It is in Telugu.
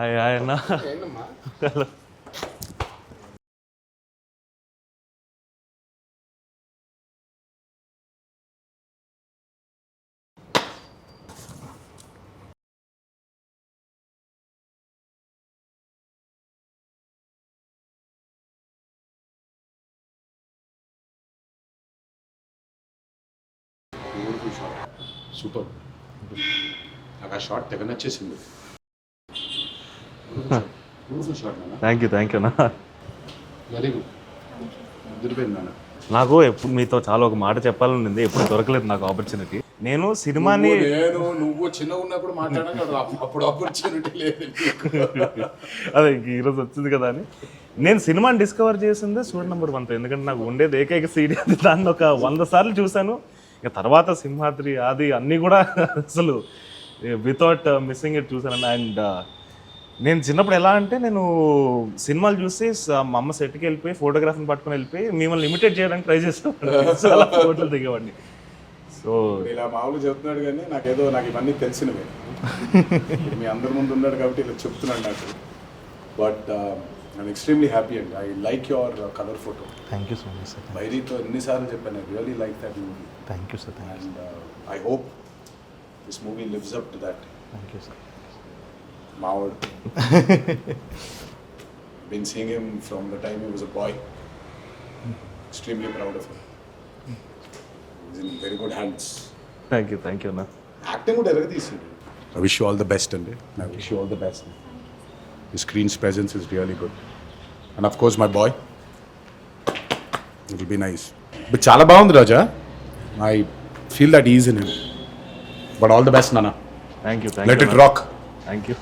ఆయన సూపర్. నాకు ఆ షార్ట్ తెగ నచ్చేసింది. షార్ట్ థ్యాంక్ యూ అన్న. Very good. అదిరిపోయింది నాన్న. నాకు ఎప్పుడు మీతో చాలా ఒక మాట చెప్పాలని ఉంది, ఎప్పుడు దొరకలేదు నాకు ఆపర్చునిటీ. నేను సినిమాని నువ్వు చిన్నగా ఉన్నప్పుడు మాట్లాడాను, అప్పుడు ఆపర్చునిటీ లేదు. అదే ఈరోజు వచ్చింది కదా అని నేను సినిమాని డిస్కవర్ చేసిందే స్టూడెంట్ నెంబర్ 1తో. ఎందుకంటే నాకు ఉండేది ఏకైక సీడీ, అది దాన్ని ఒక 100 సార్లు చూశాను. ఇక తర్వాత సింహాద్రి అది అన్నీ కూడా అసలు వితౌట్ మిస్సింగ్ ఇట్ చూసాను. అండ్ నేను చిన్నప్పుడు ఎలా అంటే నేను సినిమాలు చూసి మా అమ్మ సెట్కి వెళ్ళిపోయి ఫోటోగ్రాఫర్ని పట్టుకొని వెళ్ళిపోయి మిమ్మల్ని ఇమిటేట్ చేయడానికి ట్రై చేసేవాడిని, చాలా ఫోటోలు దిగేవాడిని. సో ఇలా మామూలు చెప్తున్నాడు కానీ నాకు ఇవన్నీ తెలిసినవే. మీ అందరి ముందు ఉన్నాడు కాబట్టి ఇలా చెప్తున్నాడు నాకు. But I'm extremely happy and I like your colour photo. Thank you so much sir. బైరీతో ఎన్నిసార్లు చెప్పాను, I really like that movie. Thank you sir. And I hope this movie lives up to that. Thank you sir. Mavod. Been seeing him from the time he was a boy. Extremely proud of him. He's in very good hands. Thank you అన్న. Acting would ever see. I wish you all the best, and I wish you all the best. His screen's presence is really good, and of course my boy. It will be nice. But chala bagundi Raja. I feel that ease in him. But all the best, Nana. Thank you Let it rock. Thank you.